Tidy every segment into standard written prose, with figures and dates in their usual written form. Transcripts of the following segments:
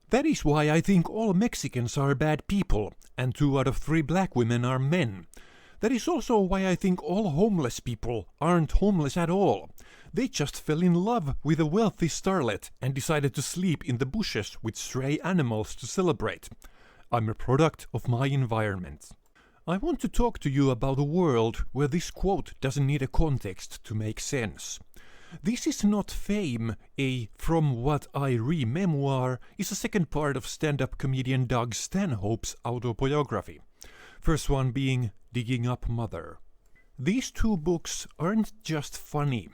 That is why I think all Mexicans are bad people, and 2 out of 3 black women are men. That is also why I think all homeless people aren't homeless at all. They just fell in love with a wealthy starlet and decided to sleep in the bushes with stray animals to celebrate. I'm a product of my environment. I want to talk to you about a world where this quote doesn't need a context to make sense. This is not Fame, a From What I Read memoir is a second part of stand-up comedian Doug Stanhope's autobiography. First one being Digging Up Mother. These 2 books aren't just funny.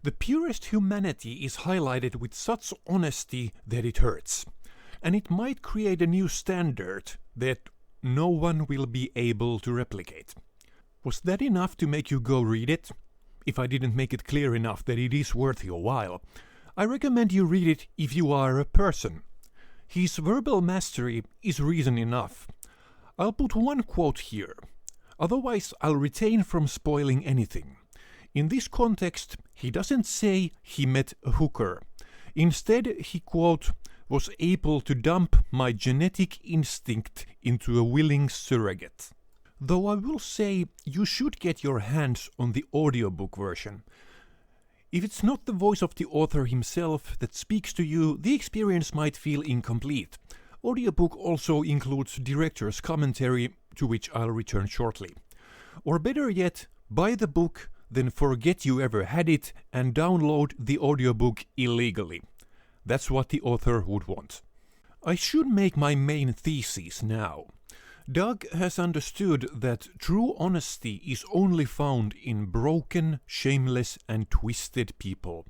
The purest humanity is highlighted with such honesty that it hurts. And it might create a new standard that no one will be able to replicate. Was that enough to make you go read it? If I didn't make it clear enough that it is worth your while, I recommend you read it if you are a person. His verbal mastery is reason enough. I'll put one quote here. Otherwise, I'll refrain from spoiling anything. In this context, he doesn't say he met a hooker. Instead, he, quote, was able to dump my genetic instinct into a willing surrogate. Though I will say you should get your hands on the audiobook version. If it's not the voice of the author himself that speaks to you, the experience might feel incomplete. Audiobook also includes director's commentary, to which I'll return shortly. Or better yet, buy the book, then forget you ever had it and download the audiobook illegally. That's what the author would want. I should make my main thesis now. Doug has understood that true honesty is only found in broken, shameless, and twisted people.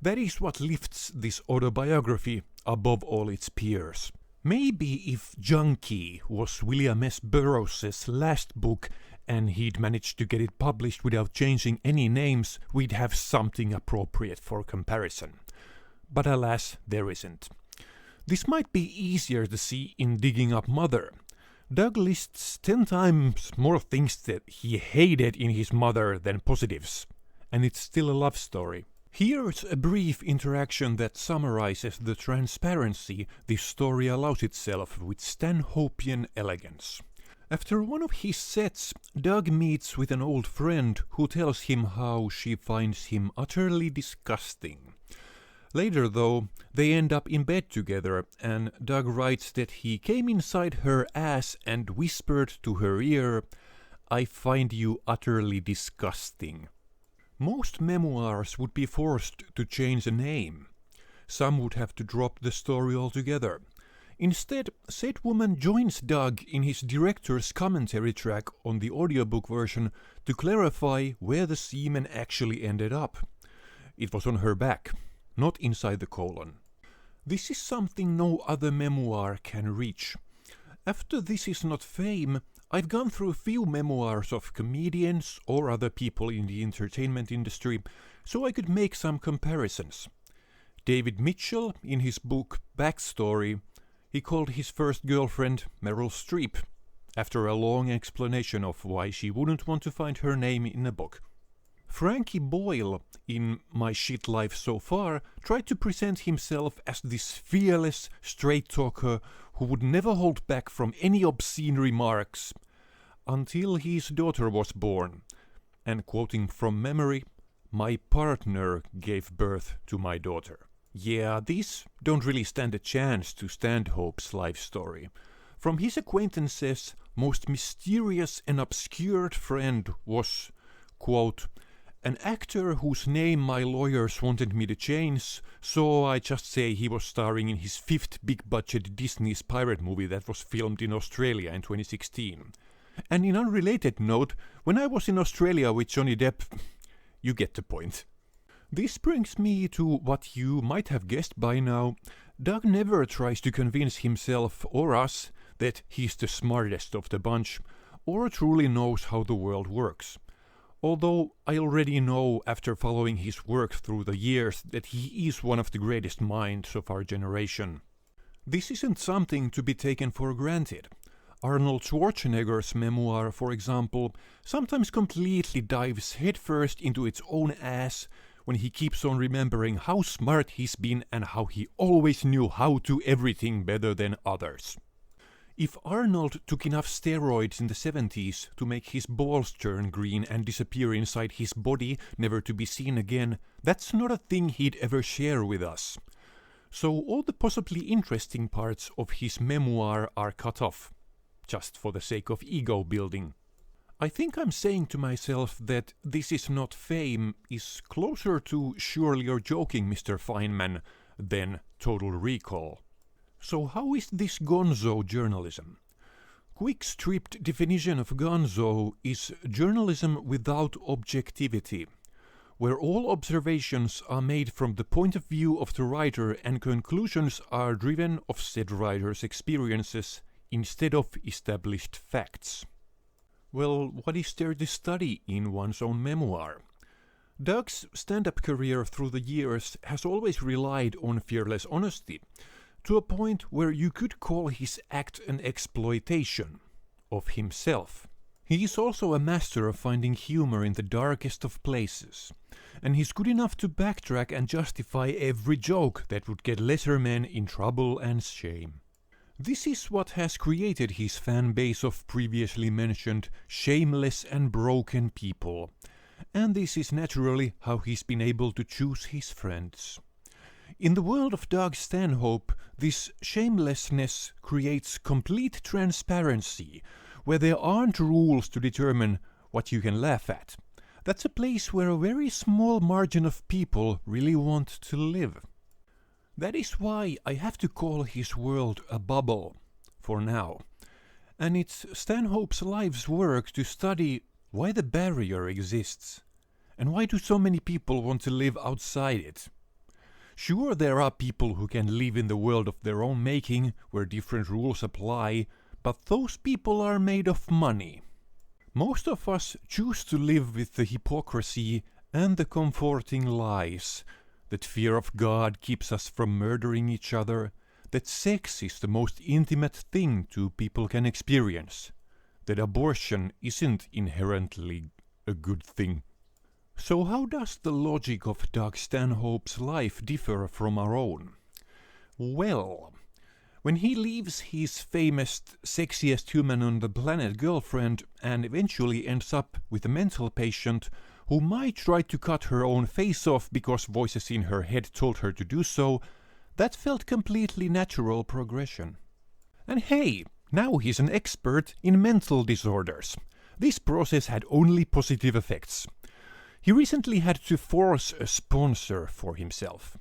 That is what lifts this autobiography above all its peers. Maybe if Junkie was William S. Burroughs' last book and he'd managed to get it published without changing any names, we'd have something appropriate for comparison. But alas, there isn't. This might be easier to see in Digging Up Mother. Doug lists 10 times more things that he hated in his mother than positives. And it's still a love story. Here's a brief interaction that summarizes the transparency this story allows itself with Stanhopian elegance. After one of his sets, Doug meets with an old friend who tells him how she finds him utterly disgusting. Later, though, they end up in bed together, and Doug writes that he came inside her ass and whispered to her ear, "I find you utterly disgusting." Most memoirs would be forced to change the name. Some would have to drop the story altogether. Instead, said woman joins Doug in his director's commentary track on the audiobook version to clarify where the semen actually ended up. It was on her back, not inside the colon. This is something no other memoir can reach. After This Is Not Fame, I've gone through a few memoirs of comedians or other people in the entertainment industry, so I could make some comparisons. David Mitchell, in his book Backstory, he called his first girlfriend Meryl Streep, after a long explanation of why she wouldn't want to find her name in a book. Frankie Boyle, in My Shit Life So Far, tried to present himself as this fearless, straight talker who would never hold back from any obscene remarks, until his daughter was born. And quoting from memory, "My partner gave birth to my daughter." Yeah, these don't really stand a chance to Stanhope's life story. From his acquaintances, most mysterious and obscure friend was, quote, "an actor whose name my lawyers wanted me to change, so I just say he was starring in his 5th big-budget Disney's pirate movie that was filmed in Australia in 2016. And in unrelated note, when I was in Australia with Johnny Depp, you get the point." This brings me to what you might have guessed by now. Doug never tries to convince himself or us that he's the smartest of the bunch, or truly knows how the world works. Although I already know after following his work through the years that he is one of the greatest minds of our generation. This isn't something to be taken for granted. Arnold Schwarzenegger's memoir, for example, sometimes completely dives headfirst into its own ass, when he keeps on remembering how smart he's been and how he always knew how to everything better than others. If Arnold took enough steroids in the 70s to make his balls turn green and disappear inside his body, never to be seen again, that's not a thing he'd ever share with us. So all the possibly interesting parts of his memoir are cut off, just for the sake of ego building. I think I'm saying to myself that This Is Not Fame is closer to Surely You're Joking, Mr. Feynman, than Total Recall. So how is this gonzo journalism? Quick stripped definition of gonzo is journalism without objectivity, where all observations are made from the point of view of the writer and conclusions are driven of said writer's experiences instead of established facts. Well, what is there to study in one's own memoir? Doug's stand-up career through the years has always relied on fearless honesty, to a point where you could call his act an exploitation of himself. He is also a master of finding humor in the darkest of places, and he's good enough to backtrack and justify every joke that would get lesser men in trouble and shame. This is what has created his fan base of previously mentioned shameless and broken people, and this is naturally how he's been able to choose his friends. In the world of Doug Stanhope, this shamelessness creates complete transparency, where there aren't rules to determine what you can laugh at. That's a place where a very small margin of people really want to live. That is why I have to call his world a bubble, for now. And it's Stanhope's life's work to study why the barrier exists, and why do so many people want to live outside it. Sure, there are people who can live in the world of their own making, where different rules apply, but those people are made of money. Most of us choose to live with the hypocrisy and the comforting lies, that fear of God keeps us from murdering each other, that sex is the most intimate thing two people can experience, that abortion isn't inherently a good thing. So how does the logic of Doug Stanhope's life differ from our own? Well, when he leaves his famous sexiest human on the planet girlfriend and eventually ends up with a mental patient who might try to cut her own face off because voices in her head told her to do so, that felt completely natural progression. And hey, now he's an expert in mental disorders. This process had only positive effects. He recently had to force a sponsor for himself.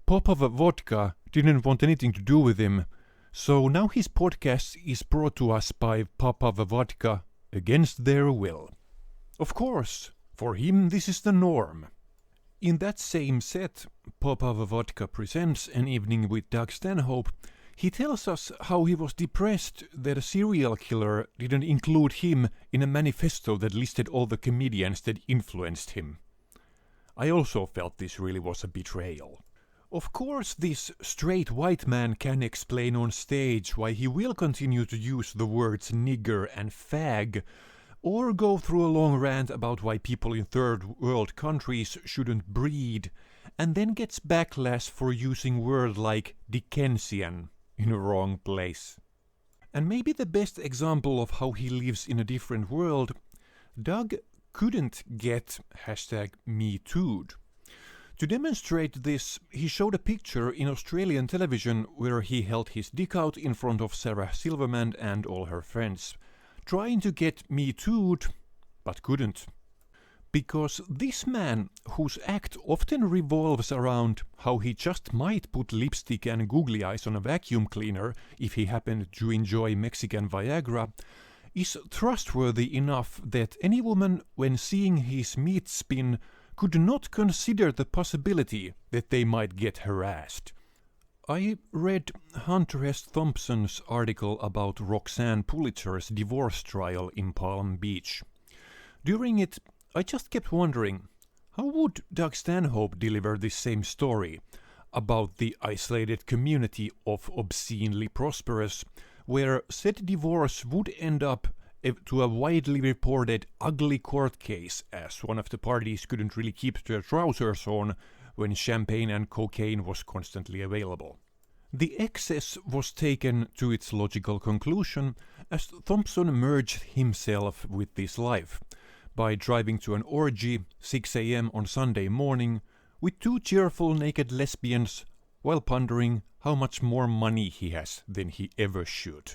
Popov Vodka didn't want anything to do with him, so now his podcast is brought to us by Popov Vodka against their will. Of course, for him this is the norm. In that same set, Popov Vodka presents An Evening with Doug Stanhope. He tells us how he was depressed that a serial killer didn't include him in a manifesto that listed all the comedians that influenced him. I also felt this really was a betrayal. Of course, this straight white man can explain on stage why he will continue to use the words nigger and fag, or go through a long rant about why people in third world countries shouldn't breed, and then gets backlash for using words like Dickensian in a wrong place. And maybe the best example of how he lives in a different world, Doug couldn't get #MeToo'd. To demonstrate this, he showed a picture in Australian television where he held his dick out in front of Sarah Silverman and all her friends, trying to get Me Too'd, but couldn't. Because this man, whose act often revolves around how he just might put lipstick and googly eyes on a vacuum cleaner if he happened to enjoy Mexican Viagra, is trustworthy enough that any woman, when seeing his meat spin, could not consider the possibility that they might get harassed. I read Hunter S. Thompson's article about Roxanne Pulitzer's divorce trial in Palm Beach. During it, I just kept wondering, how would Doug Stanhope deliver this same story about the isolated community of obscenely prosperous, where said divorce would end up to a widely reported ugly court case, as one of the parties couldn't really keep their trousers on when champagne and cocaine was constantly available. The excess was taken to its logical conclusion as Thompson merged himself with this life by driving to an orgy 6 a.m. on Sunday morning with two cheerful naked lesbians while pondering how much more money he has than he ever should.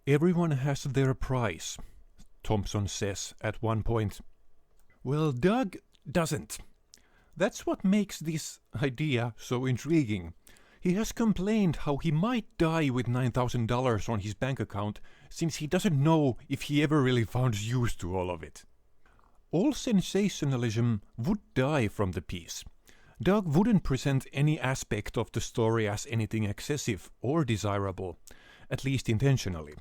Everyone has their price, Thompson says at one point. Well, Doug doesn't. That's what makes this idea so intriguing. He has complained how he might die with $9,000 on his bank account since he doesn't know if he ever really found use to all of it. All sensationalism would die from the piece. Doug wouldn't present any aspect of the story as anything excessive or desirable, at least intentionally.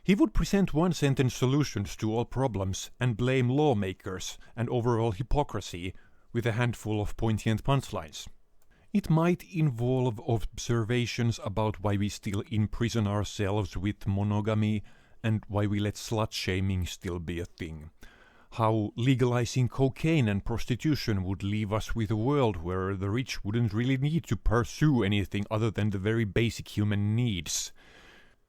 He would present one-sentence solutions to all problems and blame lawmakers and overall hypocrisy with a handful of poignant punchlines. It might involve observations about why we still imprison ourselves with monogamy and why we let slut-shaming still be a thing. How legalizing cocaine and prostitution would leave us with a world where the rich wouldn't really need to pursue anything other than the very basic human needs.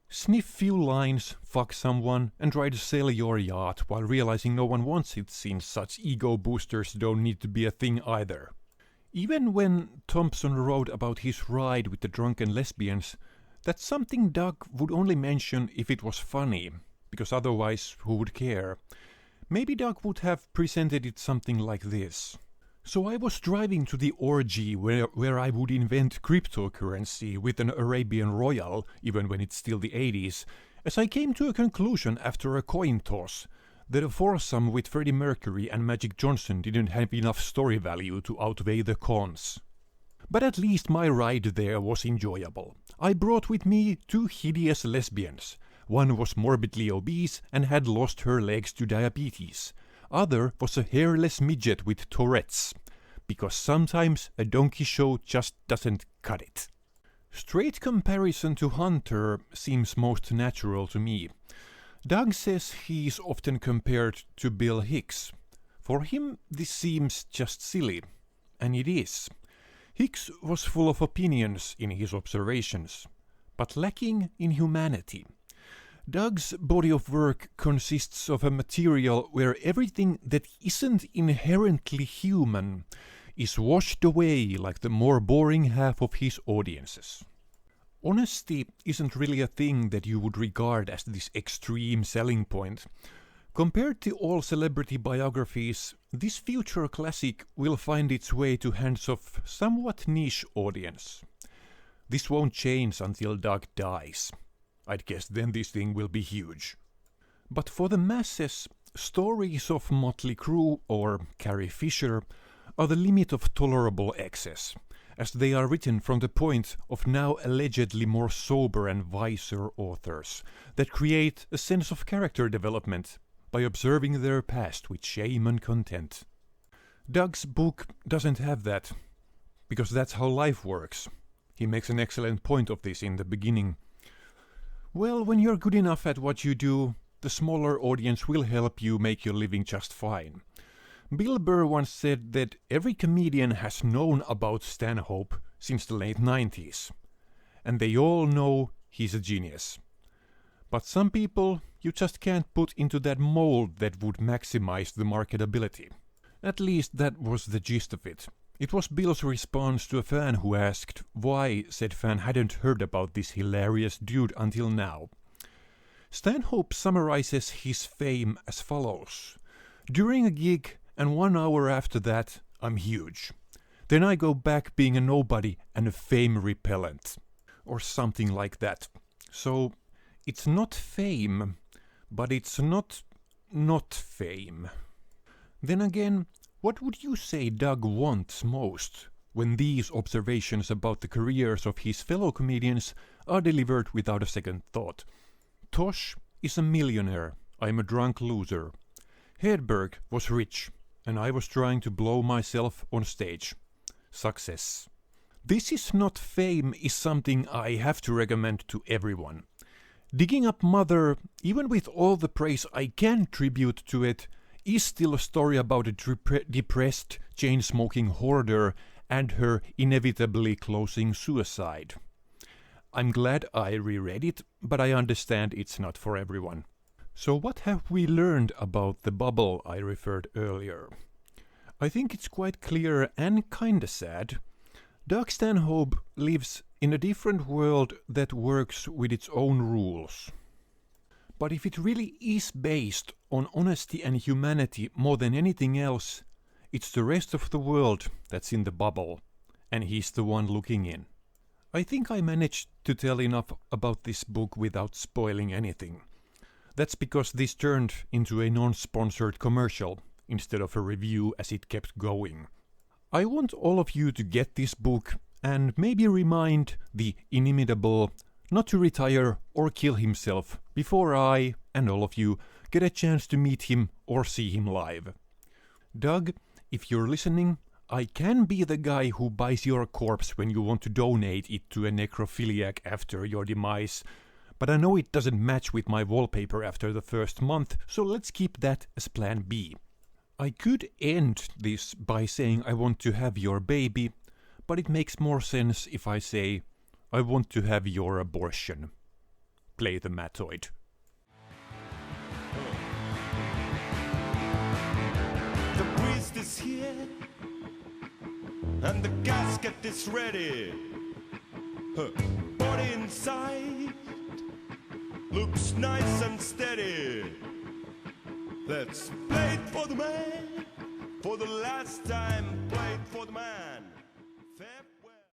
Sniff few lines, fuck someone, and try to sell your yacht while realizing no one wants it since such ego boosters don't need to be a thing either. Even when Thompson wrote about his ride with the drunken lesbians, that's something Doug would only mention if it was funny, because otherwise who would care? Maybe Doug would have presented it something like this. So I was driving to the orgy where I would invent cryptocurrency with an Arabian royal, even when it's still the 80s, as I came to a conclusion after a coin toss that a foursome with Freddie Mercury and Magic Johnson didn't have enough story value to outweigh the cons. But at least my ride there was enjoyable. I brought with me two hideous lesbians. One was morbidly obese and had lost her legs to diabetes. Other was a hairless midget with Tourette's. Because sometimes a donkey show just doesn't cut it. Straight comparison to Hunter seems most natural to me. Doug says he is often compared to Bill Hicks. For him, this seems just silly. And it is. Hicks was full of opinions in his observations, but lacking in humanity. Doug's body of work consists of a material where everything that isn't inherently human is washed away like the more boring half of his audiences. Honesty isn't really a thing that you would regard as this extreme selling point. Compared to all celebrity biographies, this future classic will find its way to hands of somewhat niche audience. This won't change until Doug dies. I'd guess then this thing will be huge. But for the masses, stories of Motley Crue or Carrie Fisher are the limit of tolerable excess, as they are written from the point of now allegedly more sober and wiser authors that create a sense of character development by observing their past with shame and content. Doug's book doesn't have that, because that's how life works. He makes an excellent point of this in the beginning. Well, when you're good enough at what you do, the smaller audience will help you make your living just fine. Bill Burr once said that every comedian has known about Stanhope since the late 90s, and they all know he's a genius. But some people you just can't put into that mold that would maximize the marketability. At least that was the gist of it. It was Bill's response to a fan who asked why said fan hadn't heard about this hilarious dude until now. Stanhope summarizes his fame as follows. During a gig and 1 hour after that, I'm huge. Then I go back being a nobody and a fame repellent. Or something like that. So, it's not fame, but it's not fame. Then again, what would you say Doug wants most when these observations about the careers of his fellow comedians are delivered without a second thought? Tosh is a millionaire. I'm a drunk loser. Hedberg was rich, and I was trying to blow myself on stage. Success. This is not fame is something I have to recommend to everyone. Digging Up Mother, even with all the praise I can tribute to it, is still a story about a depressed, chain-smoking hoarder and her inevitably closing suicide. I'm glad I reread it, but I understand it's not for everyone. So what have we learned about the bubble I referred earlier? I think it's quite clear and kinda sad. Doug Stanhope lives in a different world that works with its own rules. But if it really is based on honesty and humanity more than anything else, it's the rest of the world that's in the bubble, and he's the one looking in. I think I managed to tell enough about this book without spoiling anything. That's because this turned into a non-sponsored commercial instead of a review as it kept going. I want all of you to get this book and maybe remind the inimitable not to retire or kill himself before I, and all of you, get a chance to meet him or see him live. Doug, if you're listening, I can be the guy who buys your corpse when you want to donate it to a necrophiliac after your demise, but I know it doesn't match with my wallpaper after the first month, so let's keep that as plan B. I could end this by saying I want to have your baby, but it makes more sense if I say I want to have your abortion. Play the Mattoid. The priest is here, and the casket is ready. Her body inside looks nice and steady. Let's play it for the man, for the last time, play it for the man.